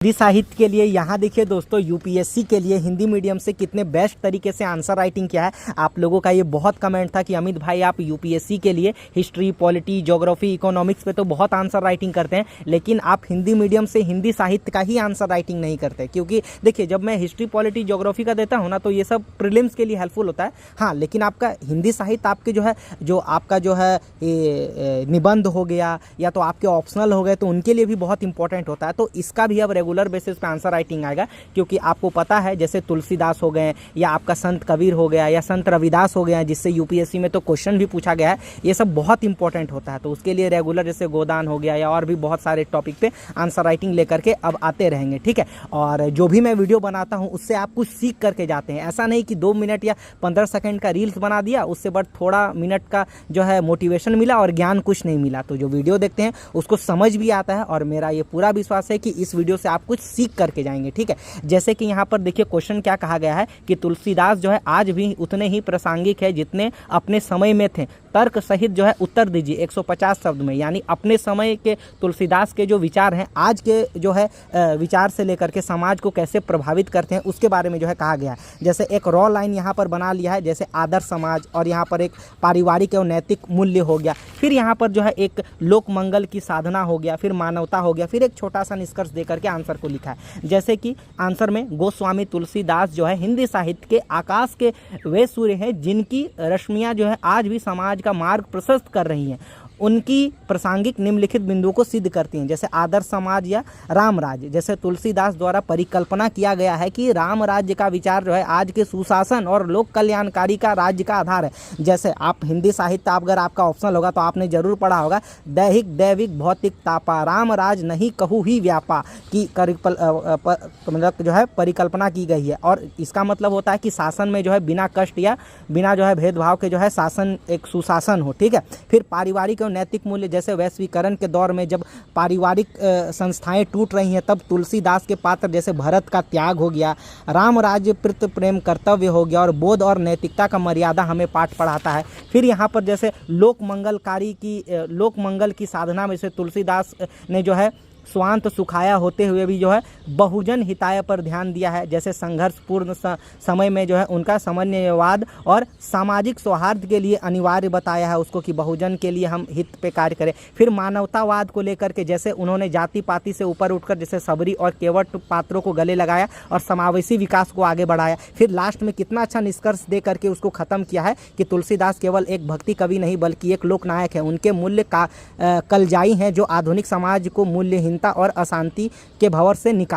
हिंदी साहित्य के लिए यहाँ देखिए दोस्तों, यूपीएससी के लिए हिंदी मीडियम से कितने बेस्ट तरीके से आंसर राइटिंग किया है। आप लोगों का ये बहुत कमेंट था कि अमित भाई आप यूपीएससी के लिए हिस्ट्री, पॉलिटी, ज्योग्राफी, इकोनॉमिक्स पे तो बहुत आंसर राइटिंग करते हैं, लेकिन आप हिंदी मीडियम से हिंदी साहित्य का ही आंसर राइटिंग नहीं करते। क्योंकि देखिए, जब मैं हिस्ट्री, पॉलिटी, ज्योग्राफी का देता हूँ ना, तो ये सब प्रीलिम्स के लिए हेल्पफुल होता है। हाँ, लेकिन आपका हिंदी साहित्य आपके जो आपका निबंध हो गया या तो आपके ऑप्शनल हो गए, तो उनके लिए भी बहुत इंपॉर्टेंट होता है। तो इसका भी अब रेगुलर बेसिस पे आंसर राइटिंग आएगा, क्योंकि आपको पता है जैसे तुलसीदास हो गए या आपका संत कबीर हो गया या संत रविदास हो गया, जिससे यूपीएससी में तो क्वेश्चन भी पूछा गया है, ये सब बहुत इंपॉर्टेंट होता है। तो उसके लिए रेगुलर जैसे गोदान हो गया या और भी बहुत सारे टॉपिक पे आंसर राइटिंग लेकर के अब आते रहेंगे, ठीक है। और जो भी मैं वीडियो बनाता हूँ उससे आप कुछ सीख करके जाते हैं। ऐसा नहीं कि 2 मिनट या 15 सेकंड का रील्स बना दिया, उससे बस थोड़ा मिनट का मोटिवेशन मिला और ज्ञान कुछ नहीं मिला। तो जो वीडियो देखते हैं उसको समझ भी आता है, और मेरा ये पूरा विश्वास है कि इस वीडियो से आप कुछ सीख करके जाएंगे, ठीक है। जैसे कि यहाँ पर देखिए क्वेश्चन क्या कहा गया है कि तुलसीदास आज भी उतने ही प्रासंगिक है जितने अपने समय में थे। तर्क सहित उत्तर दीजिए 150 शब्द में। यानी अपने समय के तुलसीदास के जो विचार हैं आज के विचार से लेकर के समाज को कैसे प्रभावित करते हैं उसके बारे में कहा गया है। जैसे एक रॉ लाइन यहाँ पर बना लिया है, जैसे आदर्श समाज, और यहाँ पर एक पारिवारिक और नैतिक मूल्य हो गया, फिर यहाँ पर एक लोक मंगल की साधना हो गया, फिर मानवता हो गया, फिर एक छोटा सा निष्कर्ष देकर के आंसर को लिखा है। जैसे कि आंसर में गोस्वामी तुलसीदास हिंदी साहित्य के आकाश के वे सूर्य हैं जिनकी रश्मियां आज भी समाज का मार्ग प्रशस्त कर रही हैं। उनकी प्रासंगिक निम्नलिखित बिंदुओं को सिद्ध करती हैं, जैसे आदर्श समाज या राम राज्य। जैसे तुलसीदास द्वारा परिकल्पना किया गया है कि राम राज्य का विचार आज के सुशासन और लोक कल्याणकारी का राज्य का आधार है। जैसे आप हिंदी साहित्य अगर आपका ऑप्शनल होगा तो आपने जरूर पढ़ा होगा, दैहिक दैविक भौतिक तापा राम राज नहीं कहू ही व्यापा की परिकल्पना की गई है। और इसका मतलब होता है कि शासन में बिना कष्ट या बिना भेदभाव के शासन एक सुशासन हो, ठीक है। फिर पारिवारिक नैतिक मूल्य, जैसे वैश्वीकरण के दौर में जब पारिवारिक संस्थाएं टूट रही हैं, तब तुलसीदास के पात्र जैसे भरत का त्याग हो गया, राम राज्य प्रति प्रेम कर्तव्य हो गया, और बोध और नैतिकता का मर्यादा हमें पाठ पढ़ाता है। फिर यहाँ पर जैसे लोक मंगल की साधना में से तुलसीदास ने स्वांत सुखाया होते हुए भी बहुजन हिताय पर ध्यान दिया है। जैसे संघर्षपूर्ण समय में उनका समन्वयवाद और सामाजिक सौहार्द के लिए अनिवार्य बताया है उसको, कि बहुजन के लिए हम हित पे कार्य करें। फिर मानवतावाद को लेकर के जैसे उन्होंने जाति पाति से ऊपर उठकर जैसे सबरी और केवट पात्रों को गले लगाया और समावेशी विकास को आगे बढ़ाया। फिर लास्ट में कितना अच्छा निष्कर्ष दे करके उसको खत्म किया है कि तुलसीदास केवल एक भक्ति कवि नहीं बल्कि एक लोकनायक है। उनके मूल्य का कलजाई हैं जो आधुनिक समाज को मूल्यहीन और अशांति के भंवर से निकाल